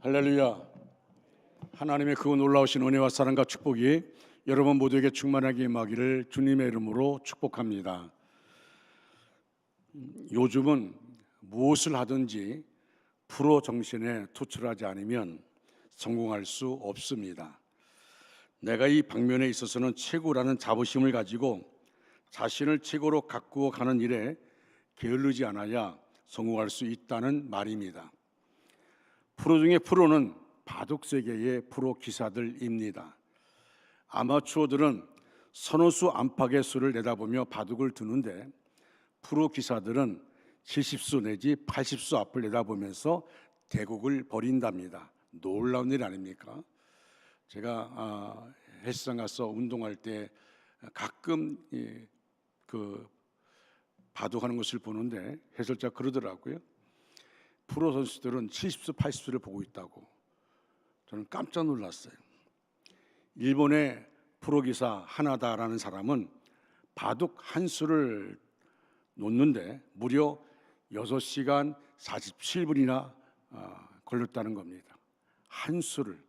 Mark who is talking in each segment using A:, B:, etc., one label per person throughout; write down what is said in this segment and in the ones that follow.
A: 할렐루야. 하나님의 그 놀라우신 은혜와 사랑과 축복이 여러분 모두에게 충만하게 임하기를 주님의 이름으로 축복합니다. 요즘은 무엇을 하든지 프로 정신에 투철하지 않으면 성공할 수 없습니다. 내가 이 방면에 있어서는 최고라는 자부심을 가지고 자신을 최고로 가꾸어 가는 일에 게을르지 않아야 성공할 수 있다는 말입니다. 프로 중에 프로는 바둑 세계의 프로 기사들입니다. 아마추어들은 선호수 안팎의 수를 내다보며 바둑을 두는데 프로 기사들은 70수 내지 80수 앞을 내다보면서 대국을 벌인답니다. 놀라운 일 아닙니까? 제가 헬스장 가서 운동할 때 가끔 그 바둑하는 것을 보는데 해설자가 그러더라고요. 프로 선수들은 70수, 80수를 보고 있다고. 저는 깜짝 놀랐어요. 일본의 프로 기사 하나다라는 사람은 바둑 한 수를 놓는데 무려 6시간 47분이나 걸렸다는 겁니다. 한 수를,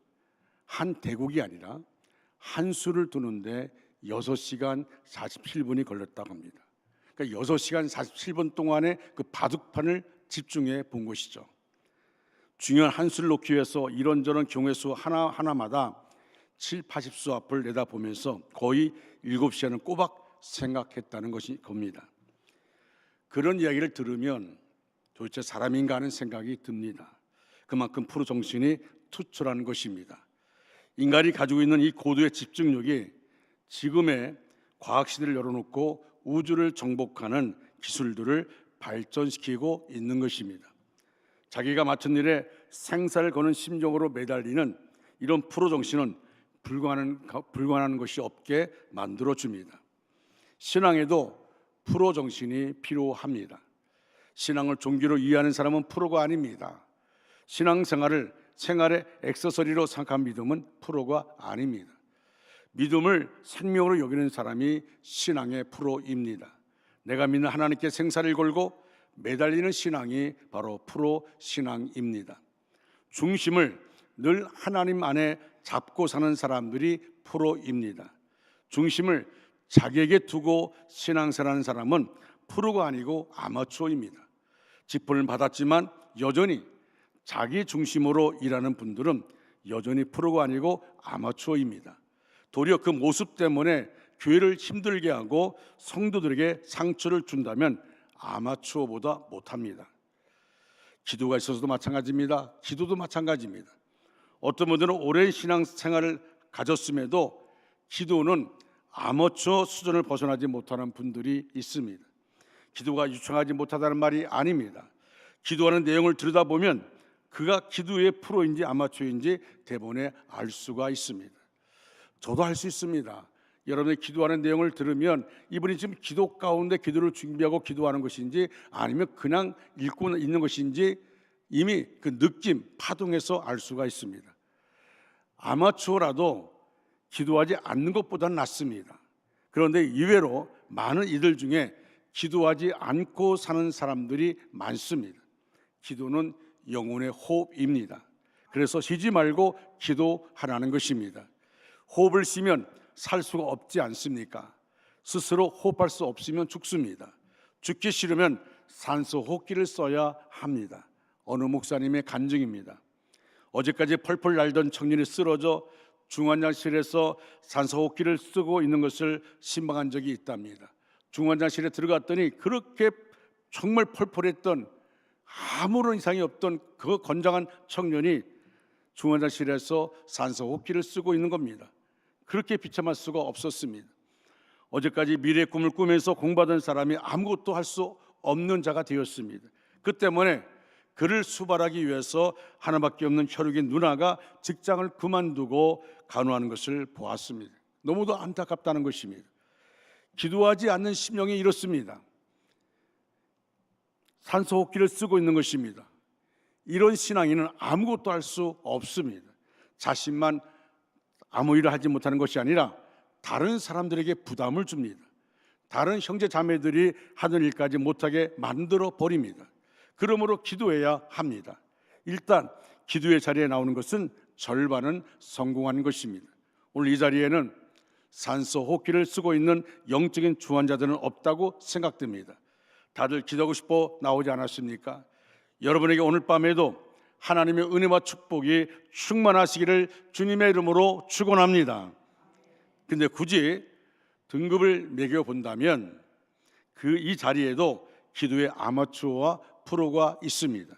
A: 한 대국이 아니라 한 수를 두는데 6시간 47분이 걸렸다고 합니다. 그러니까 6시간 47분 동안에 그 바둑판을 집중해 본 것이죠. 중요한 한 수를 놓기 위해서 이런저런 경우의 하나마다 7, 80수 앞을 내다보면서 거의 7시간은 꼬박 생각했다는 것이 겁니다. 그런 이야기를 들으면 도대체 사람인가 하는 생각이 듭니다. 그만큼 프로 정신이 투철한 것입니다. 인간이 가지고 있는 이 고도의 집중력이 지금의 과학시대를 열어놓고 우주를 정복하는 기술들을 발전시키고 있는 것입니다. 자기가 맡은 일에 생사를 거는 심정으로 매달리는 이런 프로 정신은 불가능한 것이 없게 만들어줍니다. 신앙에도 프로 정신이 필요합니다. 신앙을 종교로 이해하는 사람은 프로가 아닙니다. 신앙생활을 생활의 액세서리로 생각한 믿음은 프로가 아닙니다. 믿음을 생명으로 여기는 사람이 신앙의 프로입니다. 내가 믿는 하나님께 생사를 걸고 매달리는 신앙이 바로 프로 신앙입니다. 중심을 늘 하나님 안에 잡고 사는 사람들이 프로입니다. 중심을 자기에게 두고 신앙생활하는 사람은 프로가 아니고 아마추어입니다. 직분을 받았지만 여전히 자기 중심으로 일하는 분들은 여전히 프로가 아니고 아마추어입니다. 도리어 그 모습 때문에 교회를 힘들게 하고 성도들에게 상처를 준다면 아마추어보다 못합니다. 기도가 있어서도 마찬가지입니다. 기도도 마찬가지입니다. 어떤 분들은 오랜 신앙생활을 가졌음에도 기도는 아마추어 수준을 벗어나지 못하는 분들이 있습니다. 기도가 유창하지 못하다는 말이 아닙니다. 기도하는 내용을 들여다보면 그가 기도의 프로인지 아마추어인지 대본에 알 수가 있습니다. 저도 할 수 있습니다. 여러분이 기도하는 내용을 들으면 이분이 지금 기도 가운데 기도를 준비하고 기도하는 것인지 아니면 그냥 읽고 있는 것인지 이미 그 느낌, 파동에서 알 수가 있습니다. 아마추어라도 기도하지 않는 것보다는 낫습니다. 그런데 의외로 많은 이들 중에 기도하지 않고 사는 사람들이 많습니다. 기도는 영혼의 호흡입니다. 그래서 쉬지 말고 기도하라는 것입니다. 호흡을 쉬면 살 수가 없지 않습니까? 스스로 호흡할 수 없으면 죽습니다. 죽기 싫으면 산소 호흡기를 써야 합니다. 어느 목사님의 간증입니다. 어제까지 펄펄 날던 청년이 쓰러져 중환자실에서 산소 호흡기를 쓰고 있는 것을 신방한 적이 있답니다. 중환자실에 들어갔더니 그렇게 정말 펄펄했던 아무런 이상이 없던 그 건장한 청년이 중환자실에서 산소 호흡기를 쓰고 있는 겁니다. 그렇게 비참할 수가 없었습니다. 어제까지 미래의 꿈을 꾸면서 공부하던 사람이 아무것도 할 수 없는 자가 되었습니다. 그 때문에 그를 수발하기 위해서 하나밖에 없는 혈육인 누나가 직장을 그만두고 간호하는 것을 보았습니다. 너무도 안타깝다는 것입니다. 기도하지 않는 심령이 이렇습니다. 산소호흡기를 쓰고 있는 것입니다. 이런 신앙인은 아무것도 할 수 없습니다. 자신만 아무 일을 하지 못하는 것이 아니라 다른 사람들에게 부담을 줍니다. 다른 형제 자매들이 하는 일까지 못하게 만들어 버립니다. 그러므로 기도해야 합니다. 일단 기도의 자리에 나오는 것은 절반은 성공한 것입니다. 오늘 이 자리에는 산소 호흡기를 쓰고 있는 영적인 주환자들은 없다고 생각됩니다. 다들 기도하고 싶어 나오지 않았습니까? 여러분에게 오늘 밤에도 하나님의 은혜와 축복이 충만하시기를 주님의 이름으로 축원합니다. 근데 굳이 등급을 매겨 본다면 이 자리에도 기도의 아마추어와 프로가 있습니다.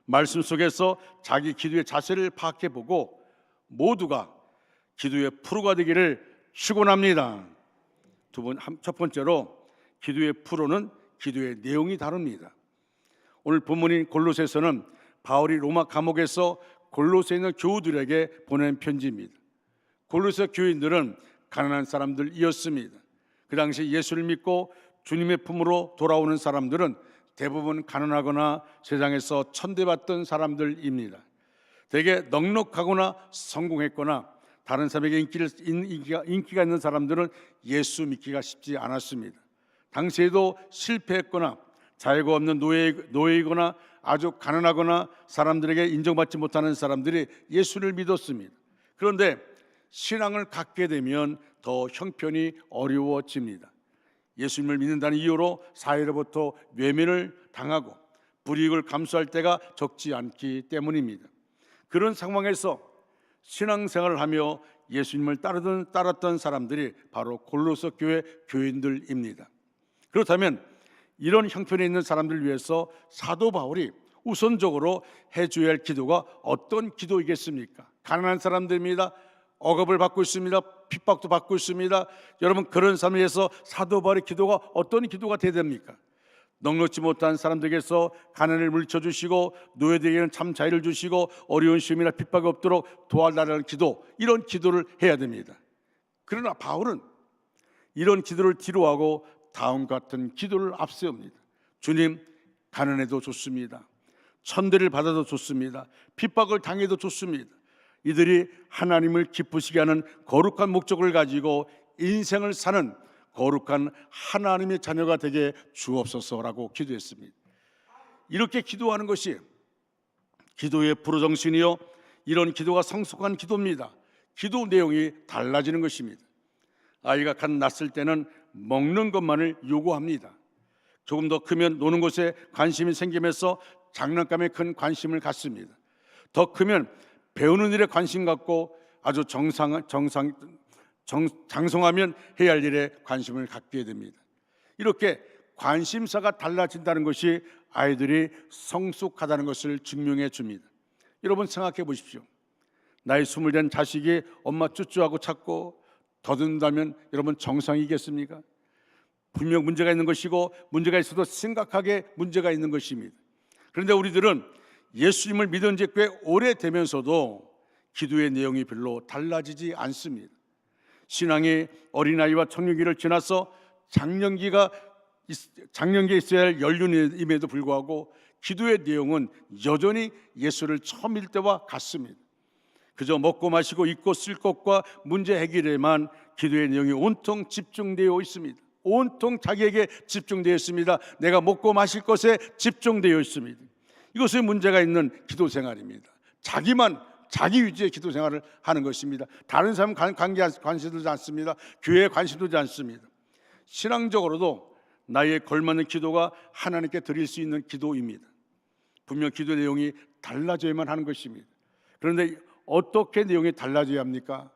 A: 말씀 속에서 자기 기도의 자세를 파악해 보고 모두가 기도의 프로가 되기를 축원합니다. 첫 번째로 기도의 프로는 기도의 내용이 다릅니다. 오늘 본문인 골로새서는 바울이 로마 감옥에서 골로새에 있는 교우들에게 보낸 편지입니다. 골로새 교인들은 가난한 사람들이었습니다. 그 당시 예수를 믿고 주님의 품으로 돌아오는 사람들은 대부분 가난하거나 세상에서 천대받던 사람들입니다. 되게 넉넉하거나 성공했거나 다른 사람에게 인기가 있는 사람들은 예수 믿기가 쉽지 않았습니다. 당시에도 실패했거나 자유가 없는 노예이거나 아주 가난하거나 사람들에게 인정받지 못하는 사람들이 예수를 믿었습니다. 그런데 신앙을 갖게 되면 더 형편이 어려워집니다. 예수님을 믿는다는 이유로 사회로부터 외면을 당하고 불이익을 감수할 때가 적지 않기 때문입니다. 그런 상황에서 신앙생활을 하며 예수님을 따랐던 사람들이 바로 골로새 교회 교인들입니다. 그렇다면 이런 형편에 있는 사람들을 위해서 사도 바울이 우선적으로 해줘야 할 기도가 어떤 기도이겠습니까? 가난한 사람들입니다. 억압을 받고 있습니다. 핍박도 받고 있습니다. 여러분, 그런 삶을 위해서 사도 바울의 기도가 어떤 기도가 돼야 됩니까? 넉넉지 못한 사람들에게서 가난을 물리쳐주시고 노예들에게는 참 자유를 주시고 어려운 시험이나 핍박이 없도록 도와달라는 기도, 이런 기도를 해야 됩니다. 그러나 바울은 이런 기도를 뒤로하고 다음 같은 기도를 앞세웁니다. 주님, 가난해도 좋습니다. 천대를 받아도 좋습니다. 핍박을 당해도 좋습니다. 이들이 하나님을 기쁘시게 하는 거룩한 목적을 가지고 인생을 사는 거룩한 하나님의 자녀가 되게 주옵소서라고 기도했습니다. 이렇게 기도하는 것이 기도의 프로정신이요, 이런 기도가 성숙한 기도입니다. 기도 내용이 달라지는 것입니다. 아이가 갓 낳았을 때는 먹는 것만을 요구합니다. 조금 더 크면 노는 것에 관심이 생기면서 장난감에 큰 관심을 갖습니다. 더 크면 배우는 일에 관심 갖고 아주 장성하면 해야 할 일에 관심을 갖게 됩니다. 이렇게 관심사가 달라진다는 것이 아이들이 성숙하다는 것을 증명해 줍니다. 여러분, 생각해 보십시오. 나이 20된 자식이 엄마 쭈쭈하고 찾고 더듬다면 여러분 정상이겠습니까? 분명 문제가 있는 것이고 문제가 있어도 심각하게 문제가 있는 것입니다. 그런데 우리들은 예수님을 믿은 지 꽤 오래되면서도 기도의 내용이 별로 달라지지 않습니다. 신앙이 어린아이와 청년기를 지나서 장년기에 있어야 할 연륜임에도 불구하고 기도의 내용은 여전히 예수를 처음 믿을 때와 같습니다. 그저 먹고 마시고 입고 쓸 것과 문제 해결에만 기도의 내용이 온통 집중되어 있습니다. 온통 자기에게 집중되어 있습니다. 내가 먹고 마실 것에 집중되어 있습니다. 이것이 문제가 있는 기도 생활입니다. 자기 위주의 기도 생활을 하는 것입니다. 다른 사람 관심 두지 않습니다. 교회에 관심 두지 않습니다. 신앙적으로도 나에 걸맞는 기도가 하나님께 드릴 수 있는 기도입니다. 분명 기도 내용이 달라져야만 하는 것입니다. 그런데 어떻게 내용이 달라져야 합니까?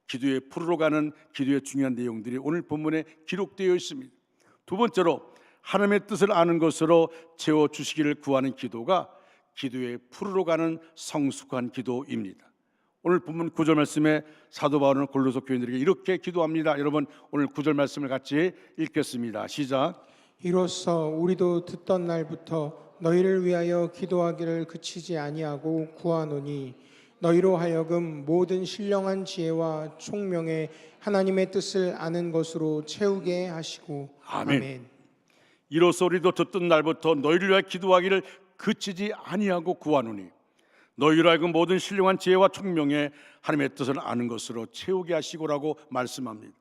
A: 기도의 풀으로 가는 기도의 중요한 내용들이 오늘 본문에 기록되어 있습니다. 두 번째로 하나님의 뜻을 아는 것으로 채워주시기를 구하는 기도가 기도의 풀으로 가는 성숙한 기도입니다. 오늘 본문 9절 말씀에 사도 바울은 골로새 교인들에게 이렇게 기도합니다. 여러분, 오늘 9절 말씀을 같이 읽겠습니다. 시작.
B: 이로써 우리도 듣던 날부터 너희를 위하여 기도하기를 그치지 아니하고 구하노니 너희로 하여금 모든 신령한 지혜와 총명의 하나님의 뜻을 아는 것으로 채우게 하시고. 아멘.
A: 이로써 우리도 듣던 날부터 너희를 위하여 기도하기를 그치지 아니하고 구하노니 너희로 하여금 모든 신령한 지혜와 총명의 하나님의 뜻을 아는 것으로 채우게 하시고라고 말씀합니다.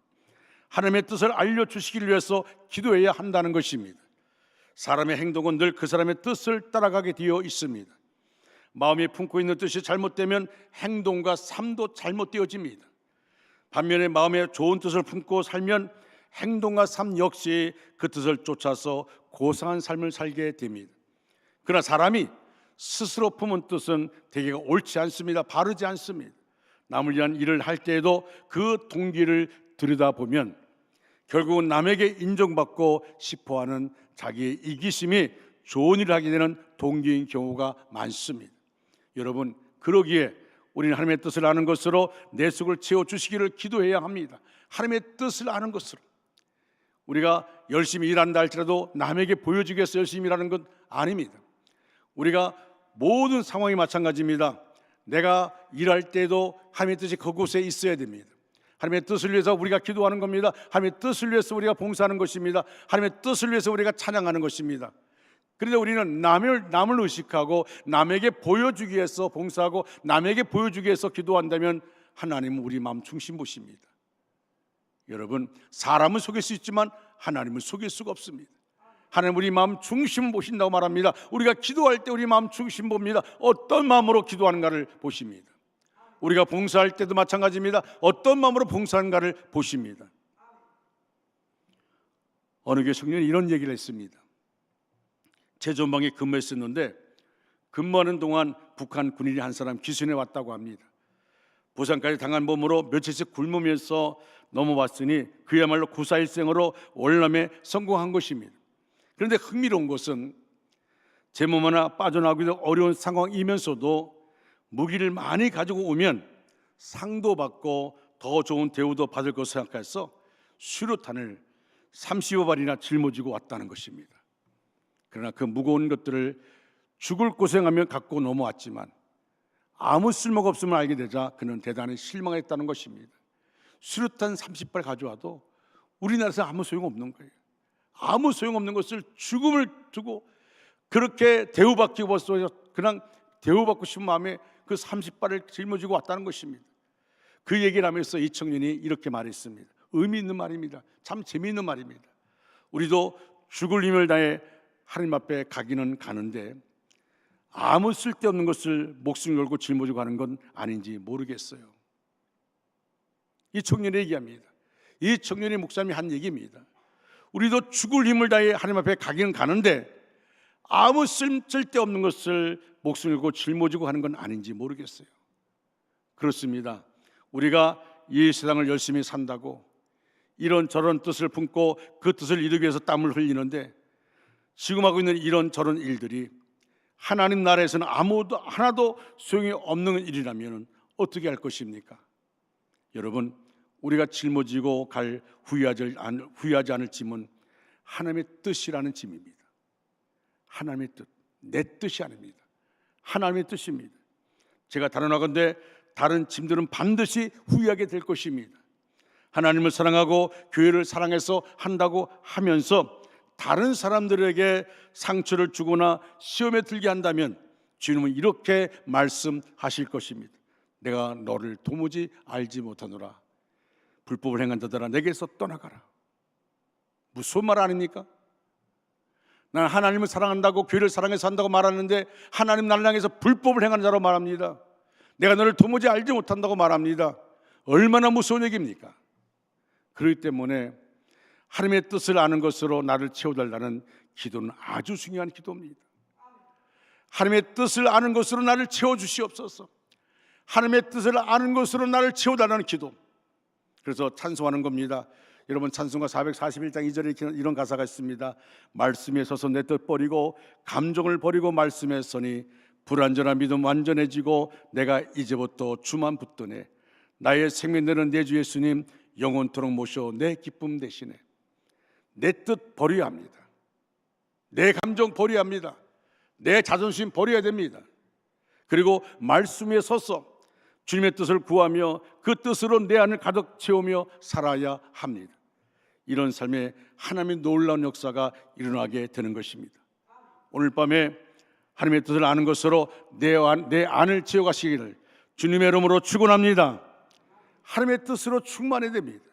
A: 하나님의 뜻을 알려주시기를 위해서 기도해야 한다는 것입니다. 사람의 행동은 늘 그 사람의 뜻을 따라가게 되어 있습니다. 마음이 품고 있는 뜻이 잘못되면 행동과 삶도 잘못되어집니다. 반면에 마음에 좋은 뜻을 품고 살면 행동과 삶 역시 그 뜻을 쫓아서 고상한 삶을 살게 됩니다. 그러나 사람이 스스로 품은 뜻은 대개가 옳지 않습니다. 바르지 않습니다. 남을 위한 일을 할 때에도 그 동기를 들여다보면 결국은 남에게 인정받고 싶어하는 자기의 이기심이 좋은 일을 하게 되는 동기인 경우가 많습니다. 여러분, 그러기에 우리는 하나님의 뜻을 아는 것으로 내 속을 채워주시기를 기도해야 합니다. 하나님의 뜻을 아는 것으로. 우리가 열심히 일한다 할지라도 남에게 보여주기 위해서 열심히 일하는 건 아닙니다. 우리가 모든 상황이 마찬가지입니다. 내가 일할 때도 하나님의 뜻이 그곳에 있어야 됩니다. 하나님의 뜻을 위해서 우리가 기도하는 겁니다. 하나님의 뜻을 위해서 우리가 봉사하는 것입니다. 하나님의 뜻을 위해서 우리가 찬양하는 것입니다. 그런데 우리는 남을 의식하고 남에게 보여주기 위해서 봉사하고 남에게 보여주기 위해서 기도한다면 하나님은 우리 마음 중심 보십니다. 여러분, 사람은 속일 수 있지만 하나님은 속일 수가 없습니다. 하나님 우리 마음 중심 보신다고 말합니다. 우리가 기도할 때 우리 마음 중심 봅니다. 어떤 마음으로 기도하는가를 보십니다. 우리가 봉사할 때도 마찬가지입니다. 어떤 마음으로 봉사하는가를 보십니다. 어느 교회 청년이 이런 얘기를 했습니다. 제 전방에 근무했었는데 근무하는 동안 북한 군인이 한 사람 기순해 왔다고 합니다. 부상까지 당한 몸으로 며칠씩 굶으면서 넘어왔으니 그야말로 구사일생으로 월남에 성공한 것입니다. 그런데 흥미로운 것은 제 몸 하나 빠져나오기도 어려운 상황이면서도 무기를 많이 가지고 오면 상도 받고 더 좋은 대우도 받을 것을 생각해서 수류탄을 30여 발이나 짊어지고 왔다는 것입니다. 그러나 그 무거운 것들을 죽을 고생하며 갖고 넘어왔지만 아무 쓸모가 없음을 알게 되자 그는 대단히 실망했다는 것입니다. 수류탄 30발 가져와도 우리나라에서 아무 소용없는 거예요. 아무 소용없는 것을 죽음을 두고 그렇게 대우받기 위해서 그냥 대우받고 싶은 마음에 그 30발을 짊어지고 왔다는 것입니다. 그 얘기를 하면서 이 청년이 이렇게 말했습니다. 의미 있는 말입니다. 참 재미있는 말입니다. 우리도 죽을 힘을 다해 하나님 앞에 가기는 가는데 아무 쓸데없는 것을 목숨 걸고 짊어지고 가는 건 아닌지 모르겠어요. 이 청년이 얘기합니다. 이 청년이 목사님이 한 얘기입니다. 우리도 죽을 힘을 다해 하나님 앞에 가기는 가는데 아무 쓸데없는 것을 목숨 걸고 짊어지고 가는 건 아닌지 모르겠어요. 그렇습니다. 우리가 이 세상을 열심히 산다고 이런저런 뜻을 품고 그 뜻을 이루기 위해서 땀을 흘리는데 지금 하고 있는 이런저런 일들이 하나님 나라에서는 하나도 소용이 없는 일이라면 어떻게 할 것입니까? 여러분, 우리가 짊어지고 갈 후회하지 않을 짐은 하나님의 뜻이라는 짐입니다. 하나님의 뜻, 내 뜻이 아닙니다. 하나님의 뜻입니다. 제가 단언하건대 다른 짐들은 반드시 후회하게 될 것입니다. 하나님을 사랑하고 교회를 사랑해서 한다고 하면서 다른 사람들에게 상처를 주거나 시험에 들게 한다면 주님은 이렇게 말씀하실 것입니다. 내가 너를 도무지 알지 못하노라. 불법을 행한다더라 내게서 떠나가라. 무슨 말 아닙니까? 난 하나님을 사랑한다고 교회를 사랑해서 한다고 말하는데 하나님 나를 향해서 불법을 행하는 자로 말합니다. 내가 너를 도무지 알지 못한다고 말합니다. 얼마나 무서운 얘기입니까? 그렇기 때문에 하나님의 뜻을 아는 것으로 나를 채워달라는 기도는 아주 중요한 기도입니다. 하나님의 뜻을 아는 것으로 나를 채워주시옵소서. 하나님의 뜻을 아는 것으로 나를 채워달라는 기도. 그래서 찬송하는 겁니다. 여러분, 찬송가 441장 2절에 이런 가사가 있습니다. 말씀에 서서 내 뜻 버리고 감정을 버리고 말씀에 서니 불완전한 믿음 완전해지고 내가 이제부터 주만 붙드네. 나의 생명되는 내 주 예수님 영원토록 모셔 내 기쁨 대신에. 내 뜻 버려야 합니다. 내 감정 버려야 합니다. 내 자존심 버려야 됩니다. 그리고 말씀에 서서 주님의 뜻을 구하며 그 뜻으로 내 안을 가득 채우며 살아야 합니다. 이런 삶에 하나님의 놀라운 역사가 일어나게 되는 것입니다. 오늘 밤에 하나님의 뜻을 아는 것으로 내 안을 채워가시기를 주님의 이름으로 축원합니다. 하나님의 뜻으로 충만해야 됩니다.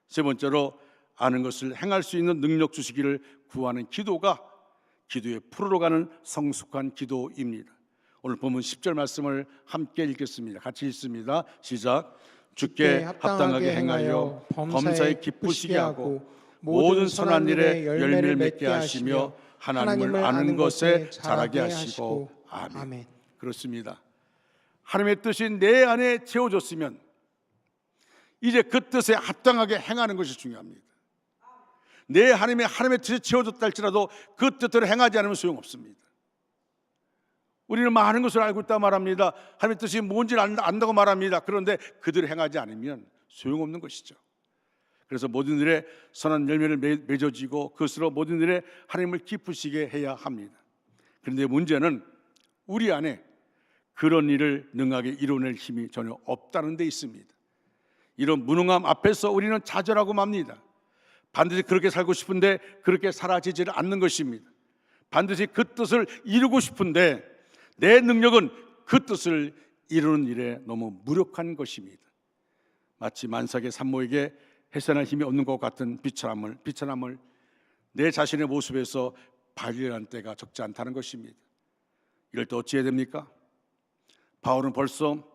A: 세 번째로 아는 것을 행할 수 있는 능력 주시기를 구하는 기도가 기도의 풀어가는 성숙한 기도입니다. 오늘 본문 10절 말씀을 함께 읽겠습니다. 같이 읽습니다. 시작. 주께 합당하게 행하여 범사에 기쁘시게 하고 모든 선한 일에 열매를 맺게 하시며 하나님을 아는 것에 자라게 하시고. 아멘. 그렇습니다. 하나님의 뜻이 내 안에 채워졌으면 이제 그 뜻에 합당하게 행하는 것이 중요합니다. 내 하나님의 뜻이 채워졌다 할지라도 그 뜻대로 행하지 않으면 소용없습니다. 우리는 많은 것을 알고 있다 말합니다. 하나님의 뜻이 뭔지를 안다고 말합니다. 그런데 그대로 행하지 않으면 소용없는 것이죠. 그래서 모든 일에 선한 열매를 맺어지고 그것으로 모든 일에 하나님을 기쁘시게 해야 합니다. 그런데 문제는 우리 안에 그런 일을 능하게 이뤄낼 힘이 전혀 없다는 데 있습니다. 이런 무능함 앞에서 우리는 좌절하고 맙니다. 반드시 그렇게 살고 싶은데 그렇게 살아지지를 않는 것입니다. 반드시 그 뜻을 이루고 싶은데 내 능력은 그 뜻을 이루는 일에 너무 무력한 것입니다. 마치 만삭의 산모에게 해산할 힘이 없는 것 같은 비천함을 내 자신의 모습에서 발견한 때가 적지 않다는 것입니다. 이럴 때 어찌해야 됩니까? 바울은 벌써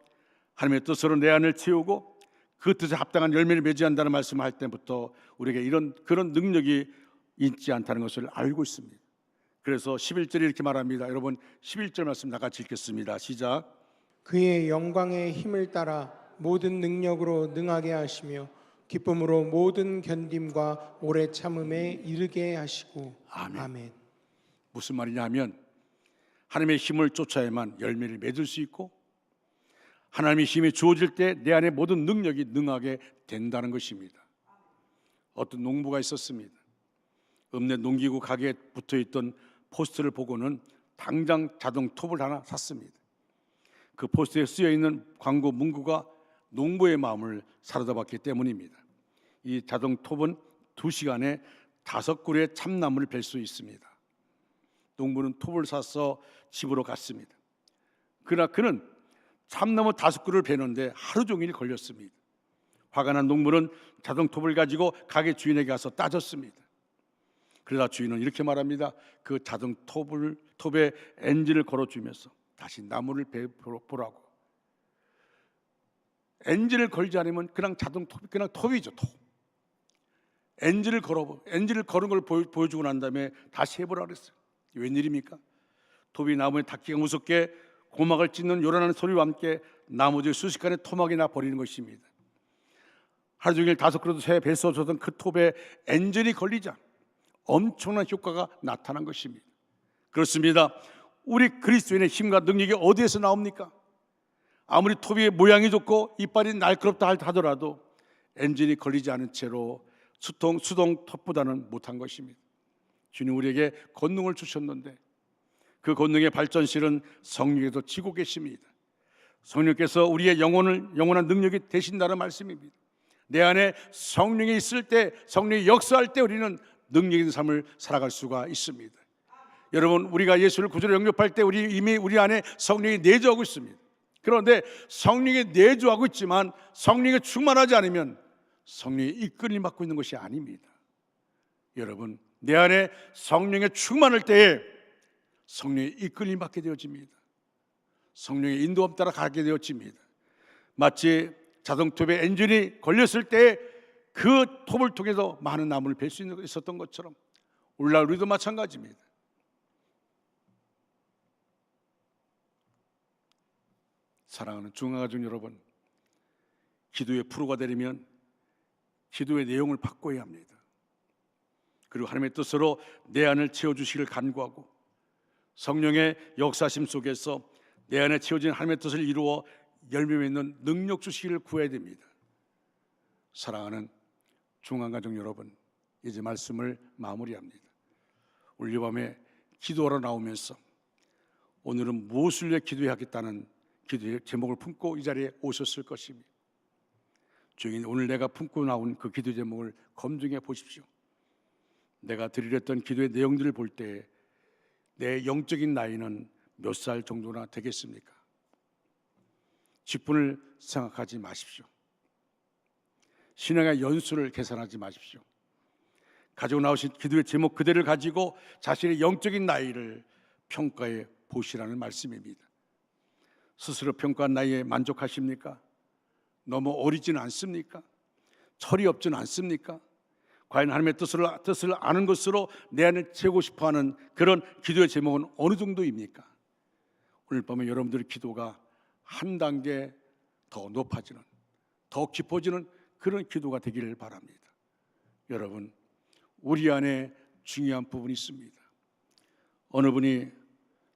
A: 하나님의 뜻으로 내 안을 채우고 그 뜻에 합당한 열매를 맺어야 한다는 말씀을 할 때부터 우리에게 그런 능력이 있지 않다는 것을 알고 있습니다. 그래서 11절이 이렇게 말합니다. 여러분 11절 말씀 다 같이 읽겠습니다. 시작.
B: 그의 영광의 힘을 따라 모든 능력으로 능하게 하시며 기쁨으로 모든 견딤과 오래 참음에 이르게 하시고. 아멘.
A: 무슨 말이냐 하면 하나님의 힘을 쫓아야만 열매를 맺을 수 있고 하나님의 힘이 주어질 때 내 안에 모든 능력이 능하게 된다는 것입니다. 어떤 농부가 있었습니다. 읍내 농기구 가게에 붙어있던 포스트를 보고는 당장 자동 톱을 하나 샀습니다. 그 포스트에 쓰여있는 광고 문구가 농부의 마음을 사로잡았기 때문입니다. 이 자동 톱은 2시간에 5그루의 참나무를 벨 수 있습니다. 농부는 톱을 사서 집으로 갔습니다. 그러나 그는 참나무 5그루를 베는데 하루 종일 걸렸습니다. 화가 난 농부는 자동 톱을 가지고 가게 주인에게 가서 따졌습니다. 그러다 주인은 이렇게 말합니다. 그 자동 톱에 엔진을 걸어주면서 다시 나무를 베보라고. 엔진을 걸지 않으면 그냥 그냥 톱이죠, 톱. 엔진을 걸은 걸 보여주고 난 다음에 다시 해보라 그랬어요. 웬일입니까? 톱이 나무에 닿기가 무섭게 고막을 찢는 요란한 소리와 함께 나무들 순식간에 토막이 나 버리는 것입니다. 하루 종일 5그루도 새 뱃어줬던 그 톱에 엔진이 걸리자 엄청난 효과가 나타난 것입니다. 그렇습니다. 우리 그리스도인의 힘과 능력이 어디에서 나옵니까? 아무리 톱이 모양이 좋고 이빨이 날카롭다 하더라도 엔진이 걸리지 않은 채로 수동 톱보다는 못한 것입니다. 주님 우리에게 권능을 주셨는데 그 권능의 발전실은 성령에도 지고 계십니다. 성령께서 우리의 영원한 능력이 되신다는 말씀입니다. 내 안에 성령이 있을 때, 성령이 역사할 때 우리는 능력 있는 삶을 살아갈 수가 있습니다. 여러분, 우리가 예수를 구주로 영접할 때 이미 우리 안에 성령이 내주하고 있습니다. 그런데 성령이 내주하고 있지만 성령이 충만하지 않으면 성령이 이끌림 받고 있는 것이 아닙니다. 여러분, 내 안에 성령의 충만할 때에 성령의 이끌림 받게 되어집니다. 성령의 인도함 따라 가게 되어집니다. 마치 자동톱에 엔진이 걸렸을 때 그 톱을 통해서 많은 나무를 벨 수 있었던 것처럼 오늘날 우리도 마찬가지입니다. 사랑하는 중앙가족 여러분, 기도의 프로가 되려면 기도의 내용을 바꿔야 합니다. 그리고 하나님의 뜻으로 내 안을 채워주시기를 간구하고 성령의 역사심 속에서 내 안에 채워진 하나님의 뜻을 이루어 열매 맺는 능력 주시기를 구해야 됩니다. 사랑하는 중앙가족 여러분, 이제 말씀을 마무리합니다. 오늘 밤에 기도하러 나오면서 오늘은 무엇을 위해 기도해야겠다는 기도의 제목을 품고 이 자리에 오셨을 것입니다. 주인, 오늘 내가 품고 나온 그 기도 제목을 검증해 보십시오. 내가 드리랬던 기도의 내용들을 볼 때 내 영적인 나이는 몇 살 정도나 되겠습니까? 직분을 생각하지 마십시오. 신앙의 연수를 계산하지 마십시오. 가지고 나오신 기도의 제목 그대를 가지고 자신의 영적인 나이를 평가해 보시라는 말씀입니다. 스스로 평가한 나이에 만족하십니까? 너무 어리지는 않습니까? 철이 없지는 않습니까? 과연 하나님의 뜻을 아는 것으로 내 안에 채우고 싶어하는 그런 기도의 제목은 어느 정도입니까? 오늘 밤에 여러분들의 기도가 한 단계 더 높아지는, 더 깊어지는 그런 기도가 되기를 바랍니다. 여러분, 우리 안에 중요한 부분이 있습니다. 어느 분이,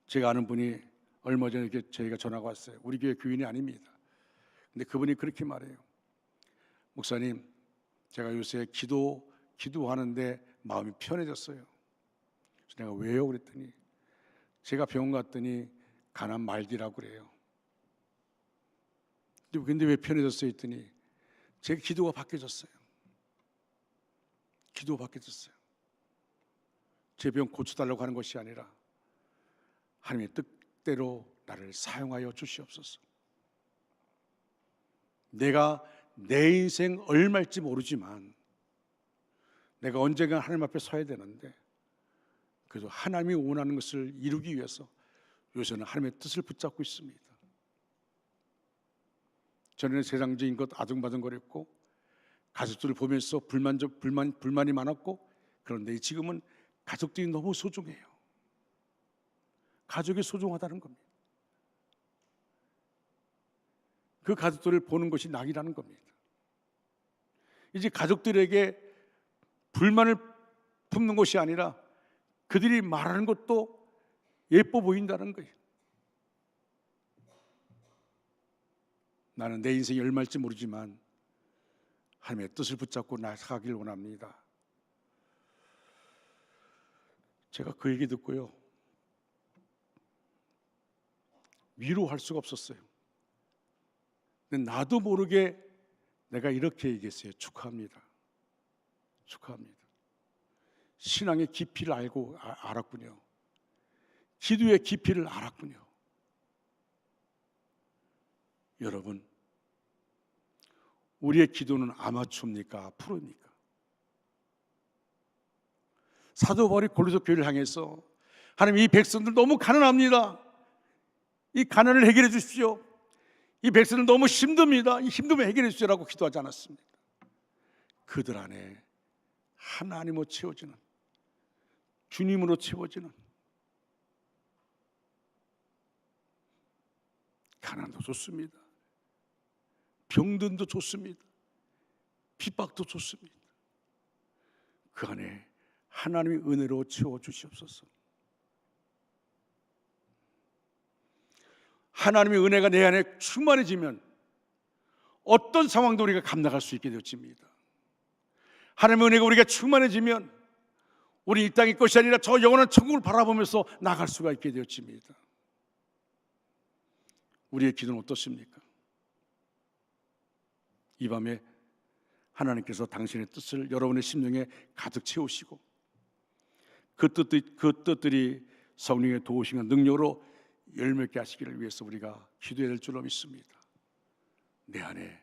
A: 제가 아는 분이 얼마 전에 저희가 전화가 왔어요. 우리 교회 교인이 아닙니다. 근데 그분이 그렇게 말해요. 목사님, 제가 요새 기도하는데 마음이 편해졌어요. 그래서 내가 왜요? 그랬더니 제가 병원 갔더니 간암 말기라고 그래요. 근데 왜 편해졌어요? 했더니 제 기도가 바뀌어졌어요. 기도가 바뀌어졌어요. 제 병 고쳐달라고 하는 것이 아니라 하나님의 뜻대로 나를 사용하여 주시옵소서. 내가 내 인생 얼마일지 모르지만 내가 언젠가 하나님 앞에 서야 되는데, 그래서 하나님이 원하는 것을 이루기 위해서 요새는 하나님의 뜻을 붙잡고 있습니다. 전에는 세상적인 것 아둥바둥거렸고 가족들을 보면서 불만이 많았고, 그런데 지금은 가족들이 너무 소중해요. 가족이 소중하다는 겁니다. 그 가족들을 보는 것이 낙이라는 겁니다. 이제 가족들에게 불만을 품는 것이 아니라 그들이 말하는 것도 예뻐 보인다는 거예요. 나는 내 인생이 얼마일지 모르지만 하나님의 뜻을 붙잡고 나아가길 원합니다. 제가 그 얘기 듣고요, 위로할 수가 없었어요. 근데 나도 모르게 내가 이렇게 얘기했어요. 축하합니다. 축하합니다. 신앙의 깊이를 알았군요. 기도의 깊이를 알았군요. 여러분, 우리의 기도는 아마추어입니까? 프로입니까? 사도 바울이 고린도 교회를 향해서 하나님, 이 백성들 너무 가난합니다. 이 가난을 해결해 주십시오. 이 백성들 너무 힘듭니다. 이 힘듦을 해결해 주시라고 기도하지 않았습니까? 그들 안에 하나님으로 채워지는, 주님으로 채워지는, 가난도 좋습니다. 병든도 좋습니다. 핍박도 좋습니다. 그 안에 하나님의 은혜로 채워주시옵소서. 하나님의 은혜가 내 안에 충만해지면 어떤 상황도 우리가 감당할 수 있게 되어집니다. 하나님의 은혜가 우리가 충만해지면 우리 이 땅의 것이 아니라 저 영원한 천국을 바라보면서 나갈 수가 있게 되어집니다. 우리의 기도는 어떻습니까? 이 밤에 하나님께서 당신의 뜻을 여러분의 심령에 가득 채우시고 그 뜻들이 성령의 도우심과 능력으로 열매있게 하시기를 위해서 우리가 기도해야 될 줄로 믿습니다. 내 안에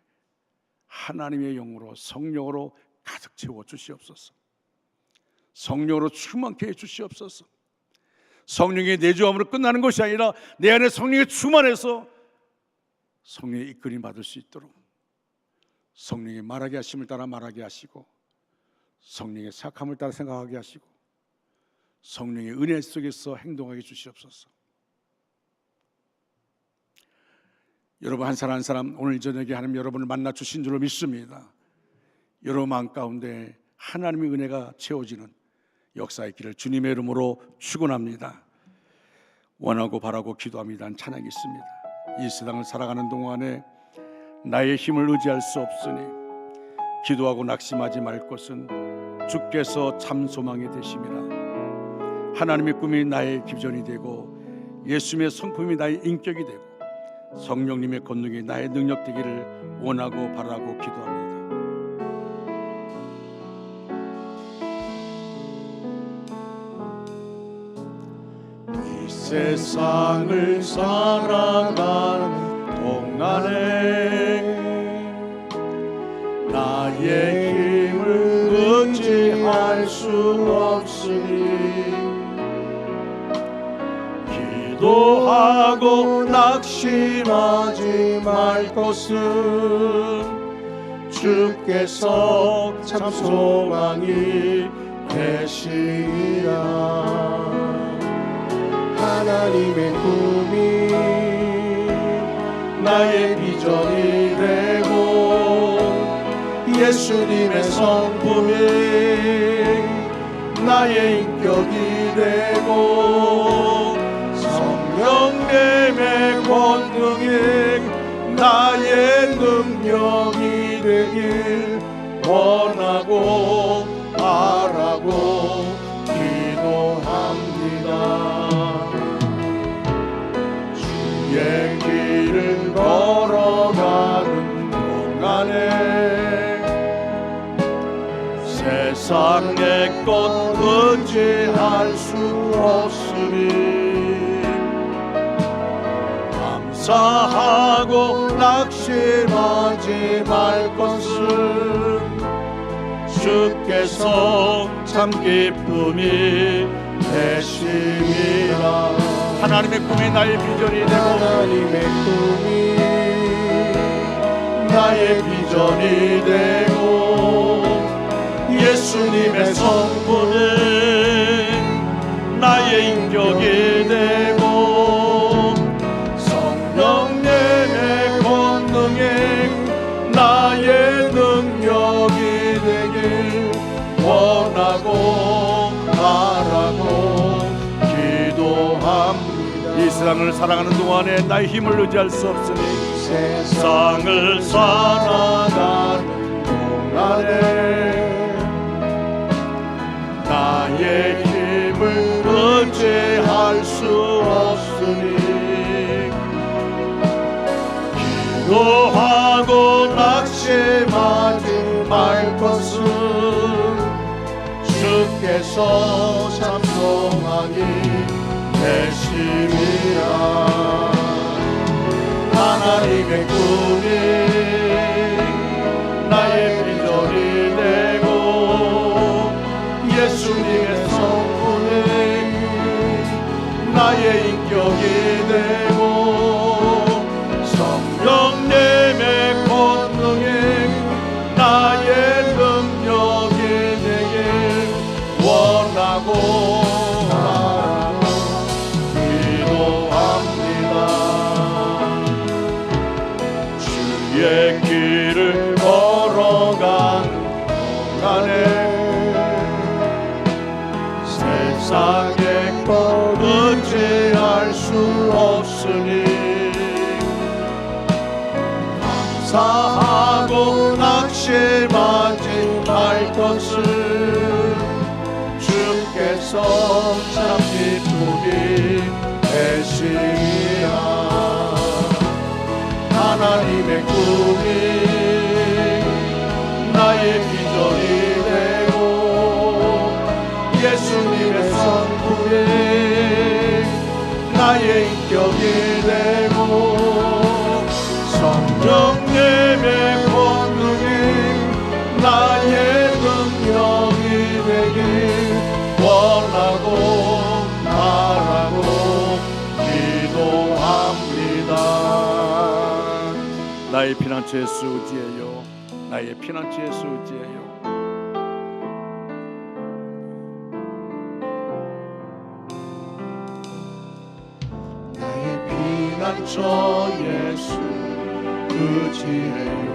A: 하나님의 영으로, 성령으로 가득 채워 주시옵소서. 성령으로 충만케 해 주시옵소서. 성령의 내주함으로 끝나는 것이 아니라 내 안에 성령의 충만해서 성령의 이끌림 받을 수 있도록 성령의 말하게 하심을 따라 말하게 하시고 성령의 생각함을 따라 생각하게 하시고 성령의 은혜 속에서 행동하게 주시옵소서. 여러분 한 사람 한 사람 오늘 저녁에 하나님 여러분을 만나 주신 줄로 믿습니다. 여러분 마음 가운데 하나님의 은혜가 채워지는 역사의 길을 주님의 이름으로 축원합니다. 원하고 바라고 기도합니다. 찬양이 있습니다. 이 세상을 살아가는 동안에 나의 힘을 의지할 수 없으니 기도하고 낙심하지 말 것은 주께서 참 소망이 되심이라. 하나님의 꿈이 나의 기전이 되고 예수님의 성품이 나의 인격이 되고 성령님의 권능이 나의 능력 되기를 원하고 바라고 기도합니다.
C: 이 세상을 살아가는 동안에 나의 힘을 의지할 수 없으니 기도하고 낙심하지 말 것은 주께서 참 소망이 되시리라.
B: 하나님의 꿈이
C: 나의 비전이 되고 예수님의 성품이 나의 인격이 되고 성령님의 권능이 나의 능력이 되길 원하고 바라고 기도합니다. 주의 길을 걸어가는 동안에 세상의 것 의지할 수 없으니 감사하고 낙심하지 말 것은 주께서 참 기쁨이 되심이라. 하나님의 꿈이 나의 비전이 되고
B: 하나님의 꿈이
C: 나의 비전이 되고 예수님의 성품은 나의 인격이 되고 성령님의 권능이 나의 능력이 되길 원하고 바라고 기도합니다. 이 세상을 살아가는 동안에 나의 힘을 의지할 수 없으니 세상을 살아가는 동안에 나의 힘을 의지할 수 없으니 기도하고 낙심하지 말 것은 주께서 참 소망이 되심이라. 하나님의 꿈이 나의 비전이 되고 예수님의 성품이 나의 인격이 되고 성령님의 권능이 나의 능력이 되길 원하고 주의 길을 걸어간 동안에 세상의 것 의지할 수 없으니 감사하고 낙심하지 말 것을 주께서 참 기쁨이 되시리라. 하나님의 꿈이 나의 비전이 되고 예수님의 성품이 나의 인격이 되고 성령님의 권능이 나의 능력이 되길 원하고 바라고 기도합니다. 나의 피난처 예수 의지해요. 나의 피난처 예수 의지해요. 나의 피난처 예수 의지해요.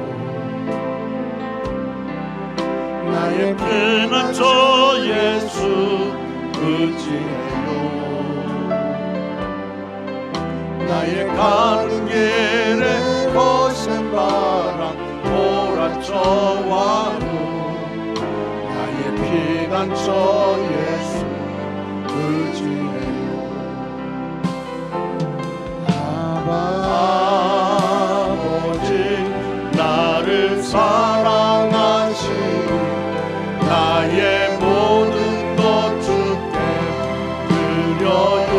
C: 나의 피난처 예수 의지해요. 나의 가는 길에 거센 바람 몰아쳐와도 나의 피난처 예수 의지해요. 아버지 나를 사랑하시니 나의 모든 것 주께 드려요.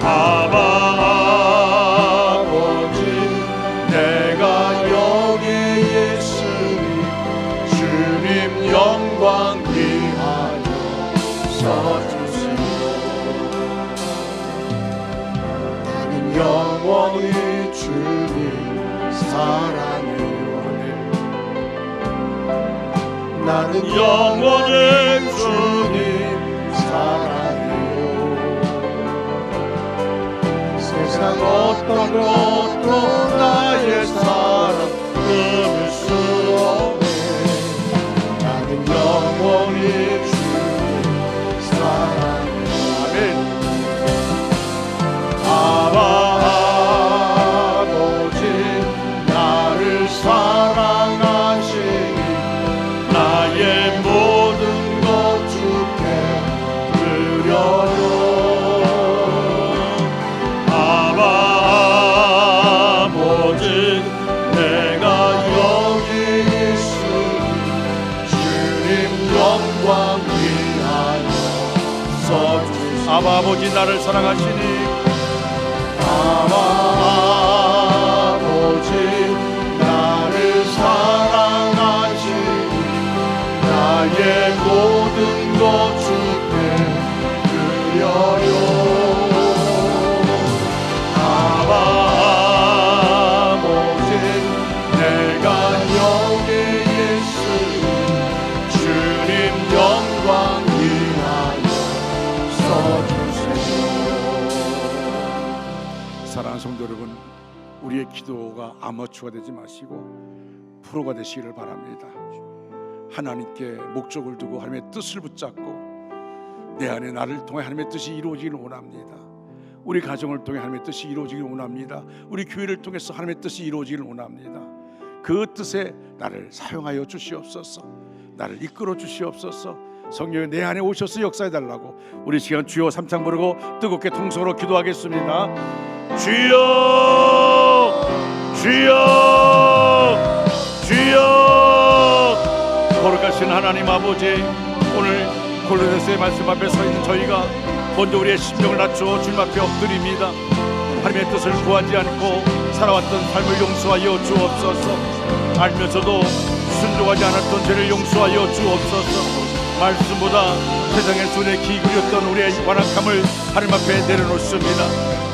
C: 아버지 내가 여기 있으니 주님 영광 영원히 주님 사랑해요. 나는 영원히 주님 사랑해요. 세상 어떤 것도 나의 사랑 끊을 수 없네. 나는 영원히 주님 사랑해요. 아멘. 아버지 나를 사랑하시니 나의 모든 것 주께 드려요. 아버지 내가 여기 있으니 주님 영광 위하여 써주시오. 아버지 나를 사랑하시니 아버지 나를 사랑하시니 나의 모든 것 주께 드려요. 아버지 내가 여기 있으니 주님 영광 위하여 써주세요.
A: 사랑하는 성도 여러분, 우리의 기도가 아마추어가 되지 마시고 프로가 되시기를 바랍니다. 하나님께 목적을 두고 하나님의 뜻을 붙잡고 내 안에 나를 통해 하나님의 뜻이 이루어지기를 원합니다. 우리 가정을 통해 하나님의 뜻이 이루어지기를 원합니다. 우리 교회를 통해서 하나님의 뜻이 이루어지기를 원합니다. 그 뜻에 나를 사용하여 주시옵소서. 나를 이끌어 주시옵소서. 성령이 내 안에 오셔서 역사해 달라고 우리 시간 주여 삼창 부르고 뜨겁게 통성으로 기도하겠습니다. 주여 주여 주여. 거룩하신 하나님 아버지, 오늘 골로새서의 말씀 앞에 서 있는 저희가 먼저 우리의 심령을 낮추어 주님 앞에 엎드립니다. 하나님의 뜻을 구하지 않고 살아왔던 삶을 용서하여 주옵소서. 알면서도 순종하지 않았던 죄를 용서하여 주옵소서. 말씀보다 세상의 손에 기울였던 우리의 완악함을 하나님 앞에 내려놓습니다.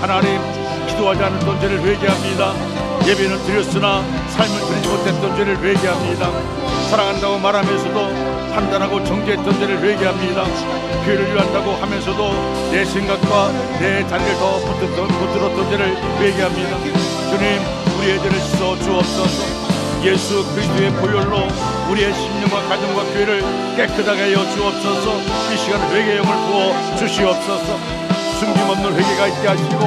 A: 하나님, 기도하지 않았던 죄를 회개합니다. 예배는 드렸으나 삶을 드리지 못했던 죄를 회개합니다. 사랑한다고 말하면서도 판단하고 정죄했던 죄를 회개합니다. 교회를 위한다고 하면서도 내 생각과 내 자리를 더 붙들었던 죄를 회개합니다. 주님, 우리의 죄를 씻어 주옵소서. 예수 그리스도의 보혈로 우리의 심령과 가정과 교회를 깨끗하게 하여 주옵소서. 이 시간 회개의 영을 부어 주시옵소서. 숨김없는 회개가 있게 하시고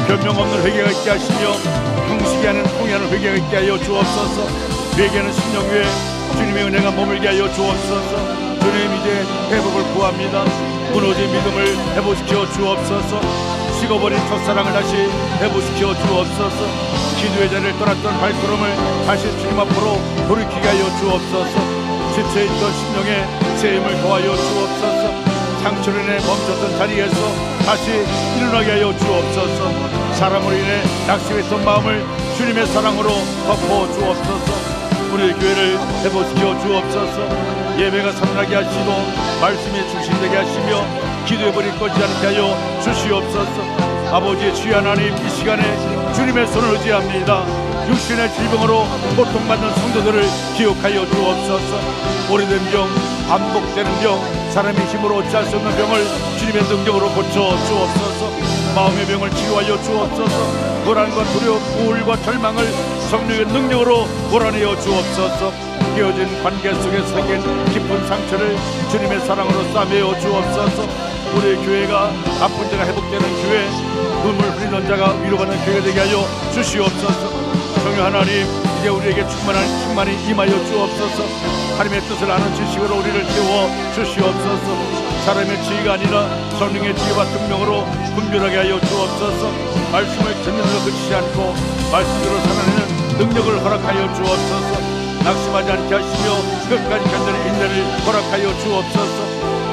A: 변명 없는 회개가 있게 하시며 형식이 아닌 통해하는 회개가 있게 하여 주옵소서. 회개하는 심령 위에 주님의 은혜가 머물게 하여 주옵소서. 주님, 이제 회복을 구합니다. 무너진 믿음을 회복시켜 주옵소서. 식어버린 첫사랑을 다시 회복시켜 주옵소서. 기도의 자리를 떠났던 발걸음을 다시 주님 앞으로 돌이키게 하여 주옵소서. 지쳐있던 심령에 새 힘을 더하여 주옵소서. 상처로 인해 멈췄던 자리에서 다시 일어나게 하여 주옵소서. 사람으로 인해 낙심했던 마음을 주님의 사랑으로 덮어 주옵소서. 우리 교회를 회복시켜 주옵소서. 예배가 살아나게 하시고 말씀이 중심되게 하시며 기도의 불이 꺼지지 않게 하여 주시옵소서. 아버지의 주의 하나님, 이 시간에 주님의 손을 의지합니다. 육신의 질병으로 고통받는 성도들을 기억하여 주옵소서. 오래된 병, 반복되는 병, 사람의 힘으로 어찌할 수 없는 병을 주님의 능력으로 고쳐 주옵소서. 마음의 병을 치유하여 주옵소서. 불안과 두려움, 우울과 절망을 성령의 능력으로 몰아내어 주옵소서. 깨어진 관계 속에 생긴 깊은 상처를 주님의 사랑으로 싸매어 주옵소서. 우리의 교회가 아픈 자가 회복되는 교회, 눈물 흘리는 자가 위로받는 교회가 되게 하여 주시옵소서. 성령 하나님, 이제 우리에게 충만한 충만이 임하여 주옵소서. 하나님의 뜻을 아는 지식으로 우리를 채워 주시옵소서. 사람의 지혜가 아니라 성령의 지혜와 능력으로 분별하게 하여 주옵소서. 말씀을 듣는 것 그치지 않고 말씀대로 살아내는 능력을 허락하여 주옵소서. 낙심하지 않게 하시며 끝까지 견디는 인내를 허락하여 주옵소서.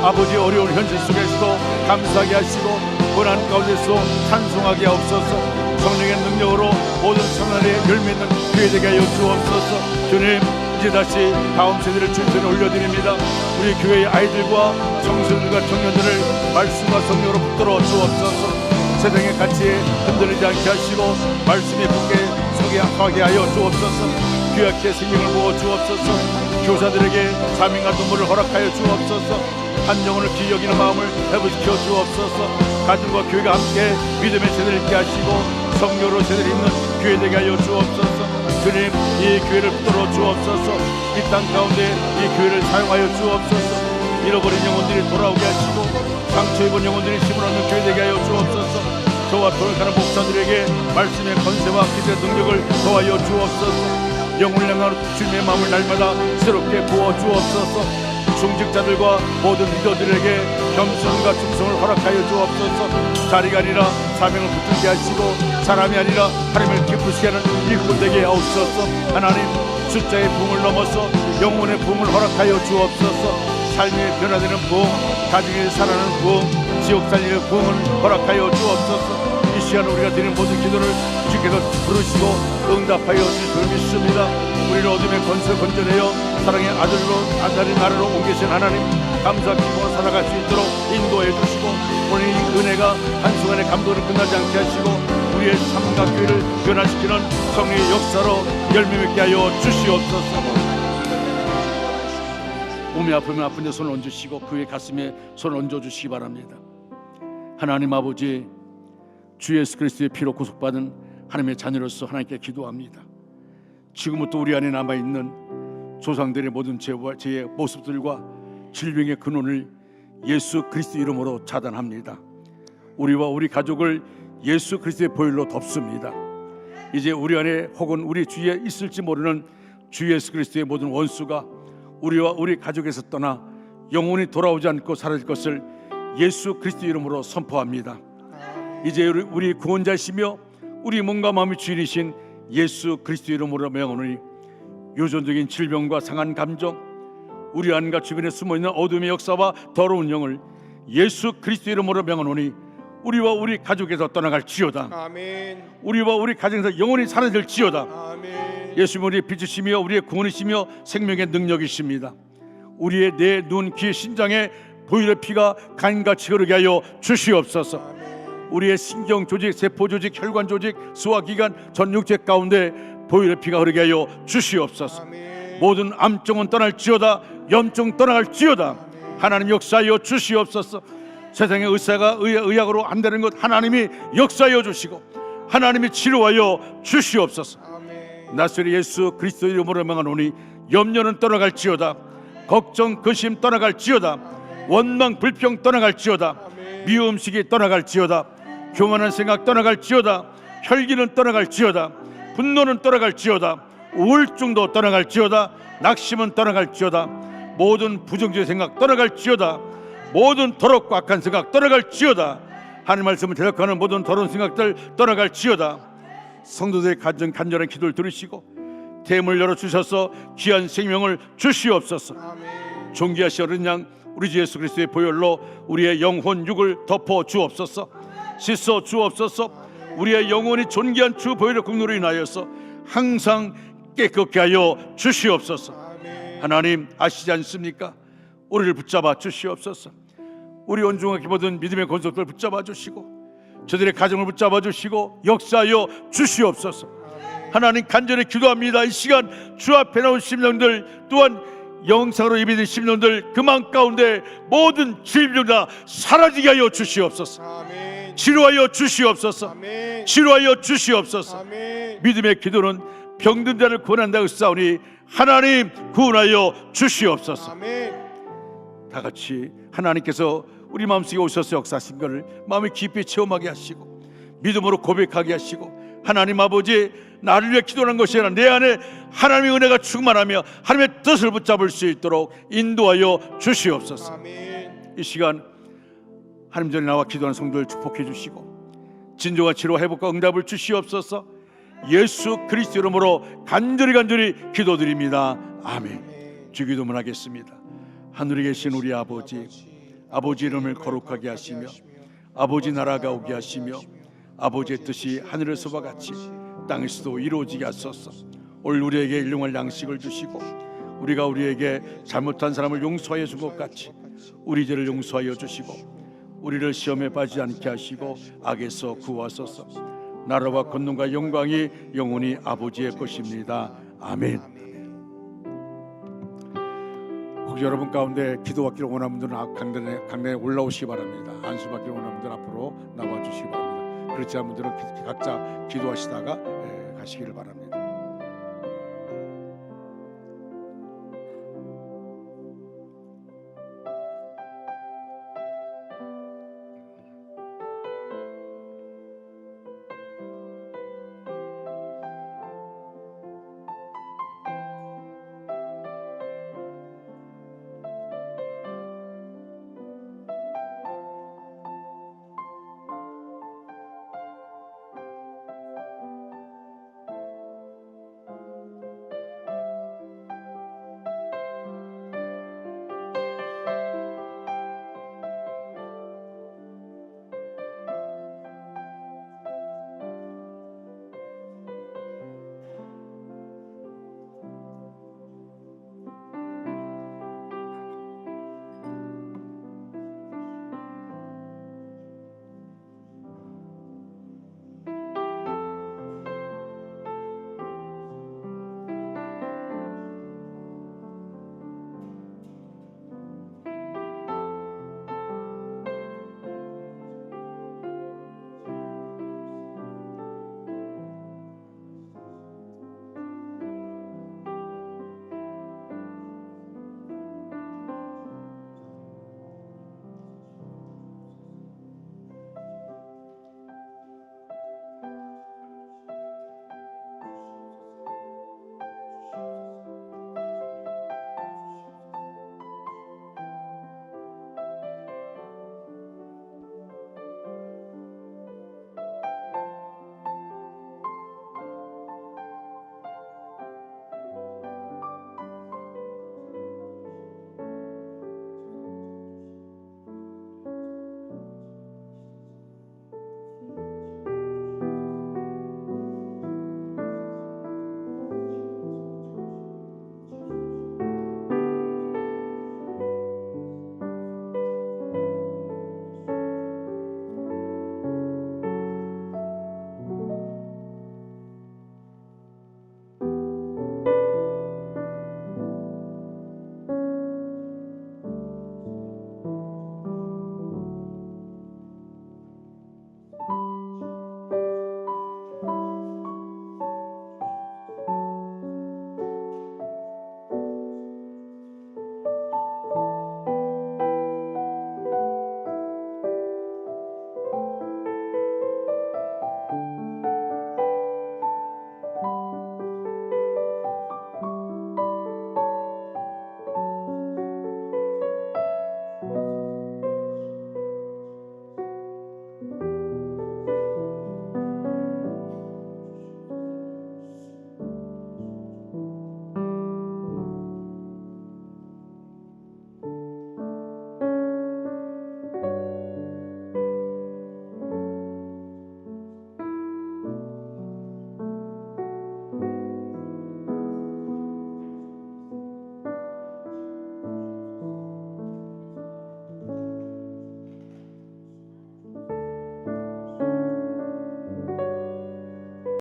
A: 아버지, 어려운 현실 속에서도 감사하게 하시고 고난 가운데서 찬송하게 하옵소서. 성령의 능력으로 모든 천하에 열매 있는 교회 되게 하여 주옵소서. 주님, 이제 다시 다음 세대를 주님께 올려드립니다. 우리 교회의 아이들과 청소년들과 청년들을 말씀과 성령으로 붙들어 주옵소서. 세상의 가치에 흔들리지 않게 하시고 말씀에 굳게 서게 하여 주옵소서. 귀하게 생명을 부어 주옵소서. 교사들에게 자명한 눈물을 허락하여 주옵소서. 한 영혼을 귀히 여기는 마음을 회복시켜 주옵소서. 가정과 교회가 함께 믿음의 세대를 있게 하시고 성령으로 세대를 잇는 교회 되게 하여 주옵소서. 주님, 이 교회를 붙들어 주옵소서. 이 땅 가운데 이 교회를 사용하여 주옵소서. 잃어버린 영혼들이 돌아오게 하시고 상처 입은 영혼들이 힘을 얻는 교회 되게 하여 주옵소서. 저와 돌아가는 목사들에게 말씀의 권세와 기대의 능력을 더하여 주옵소서. 영혼을 향하는 주님의 마음을 날마다 새롭게 부어 주옵소서. 중직자들과 모든 리더들에게 겸손과 충성을 허락하여 주옵소서. 자리가 아니라 사명을 붙들게 하시고 사람이 아니라 하나님을 기쁘시게 하는 일꾼 되게 하옵소서. 하나님, 숫자의 부흥을 넘어서 영혼의 부흥을 허락하여 주옵소서. 삶의 변화되는 부흥, 가정에서 살아나는 부흥, 지옥 살리는 부흥을 허락하여 주옵소서. 이 시간 우리가 드리는 모든 기도를 주께서 부르시고 응답하여 주실 줄 믿습니다. 우리를 어둠의 권세를 건져내어 사랑의 아들인 나라로 옮기신 하나님, 감사 기쁨으로 살아갈 수 있도록 인도해 주시고 오늘 이 은혜가 한순간의 감동으로 끝나지 않게 하시고 우리의 삶과 교회를 변화시키는 성령의 역사로 열매 맺게 하여 주시옵소서. 몸이 아프면 아픈 데 손을 얹으시고 그의 가슴에 손을 얹어주시기 바랍니다. 하나님 아버지, 주 예수 그리스도의 피로 구속받은 하나님의 자녀로서 하나님께 기도합니다. 지금부터 우리 안에 남아있는 조상들의 모든 죄의 모습들과 질병의 근원을 예수 그리스도 이름으로 차단합니다. 우리와 우리 가족을 예수 그리스도의 보혈로 덮습니다. 이제 우리 안에 혹은 우리 주위에 있을지 모르는 주 예수 그리스도의 모든 원수가 우리와 우리 가족에서 떠나 영원히 돌아오지 않고 사라질 것을 예수 그리스도 이름으로 선포합니다. 이제 우리 구원자시며 우리 몸과 마음의 주인이신 예수 그리스도 이름으로 명하노니 유전적인 질병과 상한 감정, 우리 안과 주변에 숨어있는 어둠의 역사와 더러운 영을 예수 그리스도 이름으로 명하노니 우리와 우리 가족에서 떠나갈지어다.
B: 아멘.
A: 우리와 우리 가정에서 영원히 사라질지어다.
B: 아멘.
A: 예수님 우리의 빛이시며 우리의 구원이시며 생명의 능력이십니다. 우리의 내, 눈, 귀, 신장에 보혈의 피가 간같이 흐르게 하여 주시옵소서. 우리의 신경 조직, 세포 조직, 혈관 조직, 소화기관, 전 육체 가운데 보혈의 피가 흐르게 하여 주시옵소서.
B: 아멘.
A: 모든 암증은 떠날지어다. 염증 떠나갈지어다. 하나님 역사하여 주시옵소서. 세상의 의학으로 안 되는 것 하나님이 역사하여 주시고 하나님이 치료하여 주시옵소서.
B: 아멘.
A: 나사렛 예수 그리스도 이름으로 명하노니 염려는 떠나갈지어다. 걱정, 근심 떠나갈지어다. 원망, 불평 떠나갈지어다. 미움식이 떠나갈지어다. 교만한 생각 떠나갈지어다. 혈기는 떠나갈지어다. 분노는 떠나갈지어다. 우울증도 떠나갈지어다. 낙심은 떠나갈지어다. 모든 부정적인 생각 떠나갈지어다. 모든 더럽고 악한 생각 떠나갈지어다. 하나님 말씀을 대적하는 모든 더러운 생각들 떠나갈지어다. 성도들의 간절한 기도를 들으시고 대문을 열어주셔서 귀한 생명을 주시옵소서.
B: 아멘.
A: 존귀하시 어린 양 우리 주 예수 그리스도의 보혈로 우리의 영혼 육을 덮어 주옵소서. 씻어 주옵소서. 우리의 영혼이 존귀한 주 보혈의 공로로 인하여서 항상 깨끗게 하여 주시옵소서.
B: 아멘.
A: 하나님 아시지 않습니까? 우리를 붙잡아 주시옵소서. 우리 온중하게 모든 믿음의 권속들 붙잡아 주시고 저들의 가정을 붙잡아 주시고 역사하여 주시옵소서. 하나님 간절히 기도합니다. 이 시간 주 앞에 나온 심령들 또한 영상으로 예배된 심령들 그 마음 가운데 모든 질병 다 사라지게 하여 주시옵소서.
B: 아멘.
A: 치료하여 주시옵소서.
B: 아멘.
A: 치료하여 주시옵소서.
B: 아멘.
A: 믿음의 기도는 병든 자를 구원한다고 싸우니 하나님 구원하여 주시옵소서.
B: 아멘.
A: 다 같이 하나님께서 우리 마음속에 오셔서 역사하신 것을 마음에 깊이 체험하게 하시고 믿음으로 고백하게 하시고 하나님 아버지 나를 위해 기도하는 것이 아니라 내 안에 하나님의 은혜가 충만하며 하나님의 뜻을 붙잡을 수 있도록 인도하여 주시옵소서.
B: 아멘.
A: 이 시간 하나님 전에 나와 기도하는 성도를 축복해 주시고 진정한 치료와 회복과 응답을 주시옵소서. 예수 그리스도 이름으로 간절히 기도드립니다. 아멘. 주기도문 하겠습니다. 하늘에 계신 우리 아버지, 아버지 이름을 거룩하게 하시며 아버지 나라가 오게 하시며 아버지의 뜻이 하늘에서와 같이 땅에서도 이루어지게 하소서. 오늘 우리에게 일용할 양식을 주시고 우리가 우리에게 잘못한 사람을 용서하여 준 것 같이 우리 죄를 용서하여 주시고 우리를 시험에 빠지지 않게 하시고 악에서 구하소서. 나라와 권능과 영광이 영원히 아버지의 것입니다. 아멘. 혹시 여러분 가운데 기도받기를 원하는 분들은 강단에 올라오시기 바랍니다. 안수받기를 원하는 분들 앞으로 나와주시기 바랍니다. 그렇지 않은 분들은 각자 기도하시다가 가시기를 바랍니다.